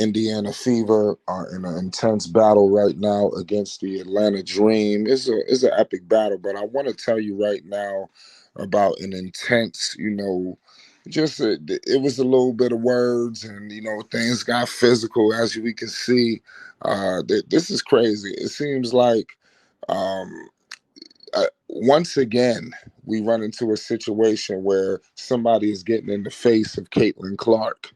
Indiana Fever are in an intense battle right now against the Atlanta Dream. It's an epic battle, but I want to tell you right now about an intense, it was a little bit of words, and things got physical, as we can see. This is crazy. It seems like um, once again, we run into a situation where somebody is getting in the face of Caitlin Clark.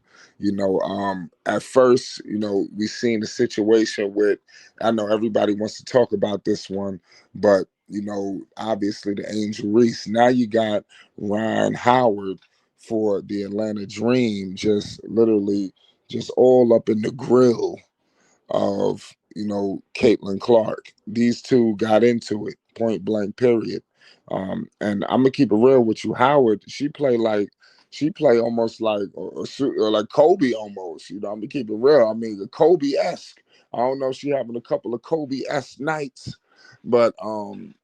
At first, we seen the situation with, I know everybody wants to talk about this one, but, obviously the Angel Reese. Now you got Ryan Howard for the Atlanta Dream, just literally just all up in the grill of Caitlin Clark. These two got into it, point blank, period. And I'm gonna keep it real with you, Howard. She play almost like Kobe almost. I'm gonna keep it real. I mean, Kobe-esque. I don't know if she having a couple of Kobe-esque nights, but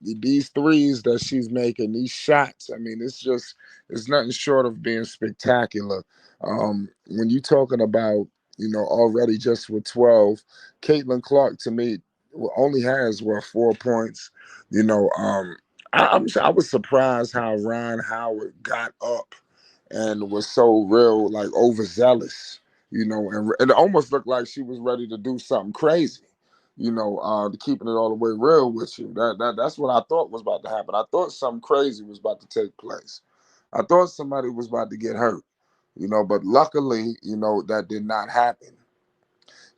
these threes that she's making, these shots. I mean, it's nothing short of being spectacular. When you talking about already just with 12. Caitlin Clark to me only has 4 points. You know, um, I was surprised how Ryan Howard got up and was so real, like overzealous. And it almost looked like she was ready to do something crazy. Keeping it all the way real with you. That's what I thought was about to happen. I thought something crazy was about to take place. I thought somebody was about to get hurt. But luckily, that did not happen.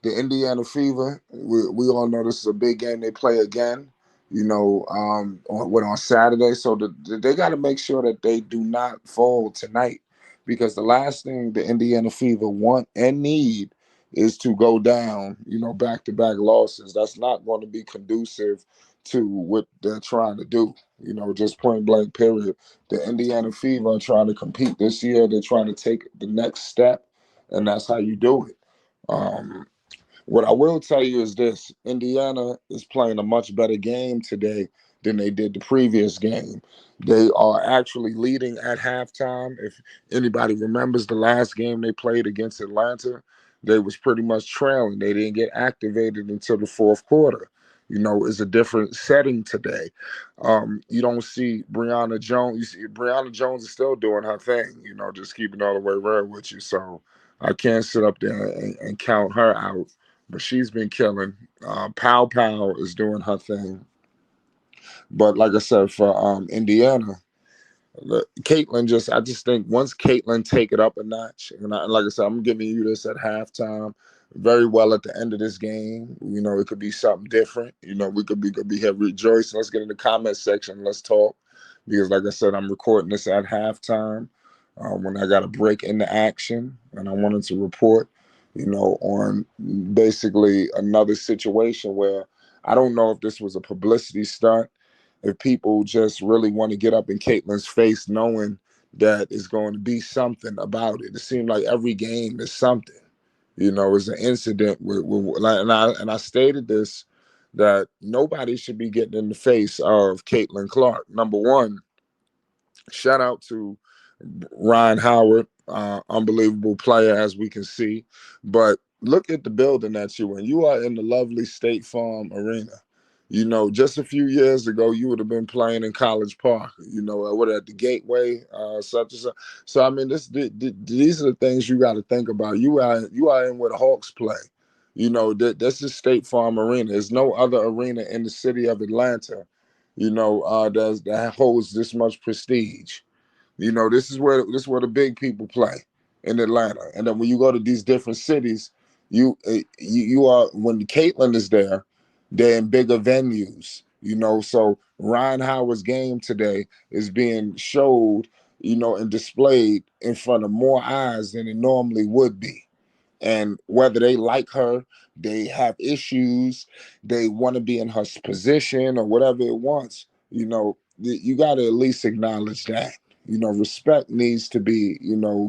The Indiana Fever, we all know this is a big game they play again, on Saturday. So they got to make sure that they do not fall tonight, because the last thing the Indiana Fever want and need is to go down, back to back losses. That's not going to be conducive to what they're trying to do. Just point blank, period. The Indiana Fever are trying to compete this year. They're trying to take the next step, and that's how you do it. Um, what I will tell you is this: Indiana is playing a much better game today than they did the previous game. They are actually leading at halftime. If anybody remembers the last game they played against Atlanta, they was pretty much trailing. They didn't get activated until the fourth quarter. It's a different setting today. You don't see Brianna Jones. You see Brianna Jones is still doing her thing. Just keeping all the way real with you. So I can't sit up there and count her out, but she's been killing. Pow Pow is doing her thing. But like I said, for Indiana, Caitlin I just think once Caitlin take it up a notch, and like I said, I'm giving you this at halftime. Very well at the end of this game, it could be something different. We could be here rejoicing. Let's get in the comment section. Let's talk, because like I said, I'm recording this at halftime when I got to break into action, and I wanted to report, on basically another situation where I don't know if this was a publicity stunt, if people just really want to get up in Caitlin's face, knowing that it's going to be something about it. It seemed like every game is something. It's an incident and I stated this, that nobody should be getting in the face of Caitlin Clark. Number one, shout out to Ryan Howard, unbelievable player, as we can see. But look at the building that you're in. You are in the lovely State Farm Arena. Just a few years ago, you would have been playing in College Park, what, at the Gateway, such and such. So, I mean, these are the things you got to think about. You are in where the Hawks play. This is State Farm Arena. There's no other arena in the city of Atlanta, that holds this much prestige. This is where the big people play in Atlanta. And then when you go to these different cities, you are, when Caitlin is there, they're in bigger venues. So Ryan Howard's game today is being showed, and displayed in front of more eyes than it normally would be. And whether they like her, they have issues, they want to be in her position or whatever it wants, you got to at least acknowledge that. Respect needs to be,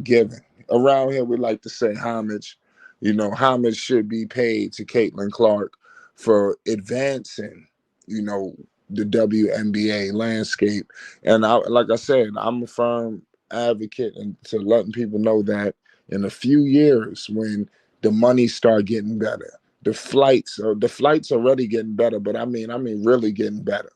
given. Around here, we like to say homage. Homage should be paid to Caitlin Clark for advancing, you know, the WNBA landscape. And like I said, I'm a firm advocate and to letting people know that in a few years, when the money start getting better. The flights already getting better, but I mean really getting better.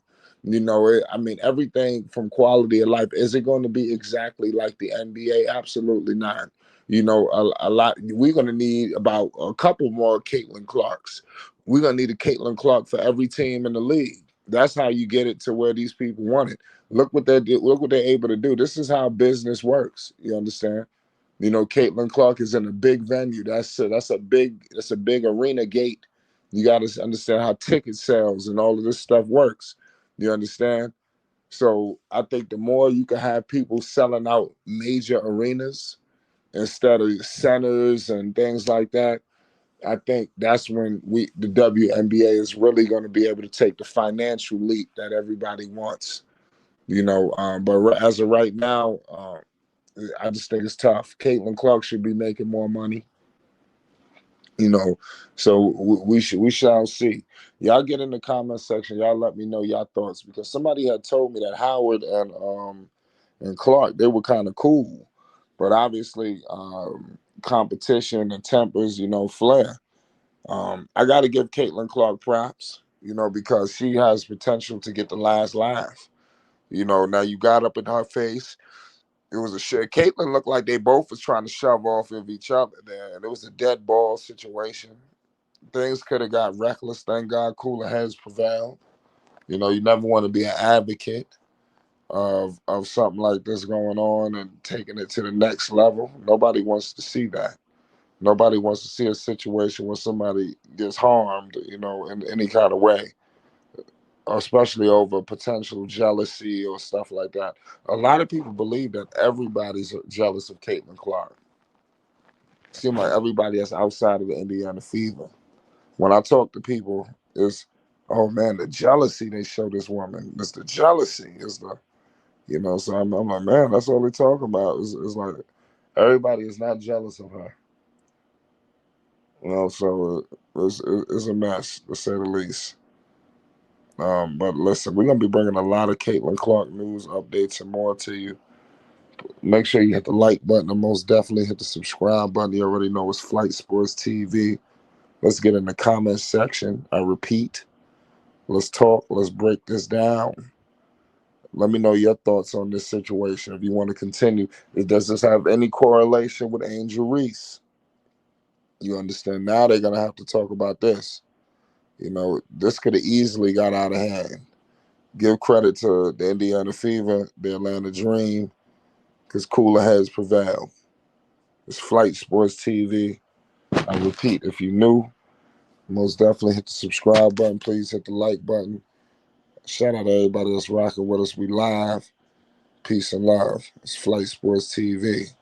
I mean everything from quality of life. Is it going to be exactly like the NBA? Absolutely not. A lot. We're going to need about a couple more Caitlin Clarks. We're going to need a Caitlin Clark for every team in the league. That's how you get it to where these people want it. Look what they're able to do. This is how business works. You understand? Caitlin Clark is in a big venue. That's a big arena gate. You got to understand how ticket sales and all of this stuff works. You understand? So I think the more you can have people selling out major arenas instead of centers and things like that, I think that's when the WNBA is really going to be able to take the financial leap that everybody wants. But as of right now, I just think it's tough. Caitlin Clark should be making more money. You know, so we shall see. Y'all get in the comment section. Y'all let me know y'all thoughts because somebody had told me that Howard and Clark they were kind of cool, but obviously competition and tempers, flare. I got to give Caitlin Clark props, because she has potential to get the last laugh. Now you got up in her face. It was a shit. Caitlyn looked like they both was trying to shove off of each other there, and it was a dead ball situation. Things could have got reckless. Thank God, cooler heads prevailed. You never want to be an advocate of something like this going on and taking it to the next level. Nobody wants to see that. Nobody wants to see a situation where somebody gets harmed, in any kind of way, especially over potential jealousy or stuff like that. A lot of people believe that everybody's jealous of Caitlin Clark. It seems like everybody that's outside of the Indiana Fever. When I talk to people, it's, oh man, the jealousy they show this woman. It's the jealousy. So I'm like, man, that's all they talk about. It's like everybody is not jealous of her. So it's a mess, to say the least. But listen, we're gonna be bringing a lot of Caitlin Clark news updates and more to you. Make sure you hit the like button and most definitely hit the subscribe button. You already know it's Flight Sports TV. Let's get in the comment section. I repeat, let's talk. Let's break this down. Let me know your thoughts on this situation. If you want to continue, does this have any correlation with Angel Reese? You understand? Now they're gonna have to talk about this. This could have easily got out of hand. Give credit to the Indiana Fever, the Atlanta Dream, because cooler heads prevail. It's Flight Sports TV. I repeat, if you're new, most definitely hit the subscribe button. Please hit the like button. Shout out to everybody that's rocking with us. We live. Peace and love. It's Flight Sports TV.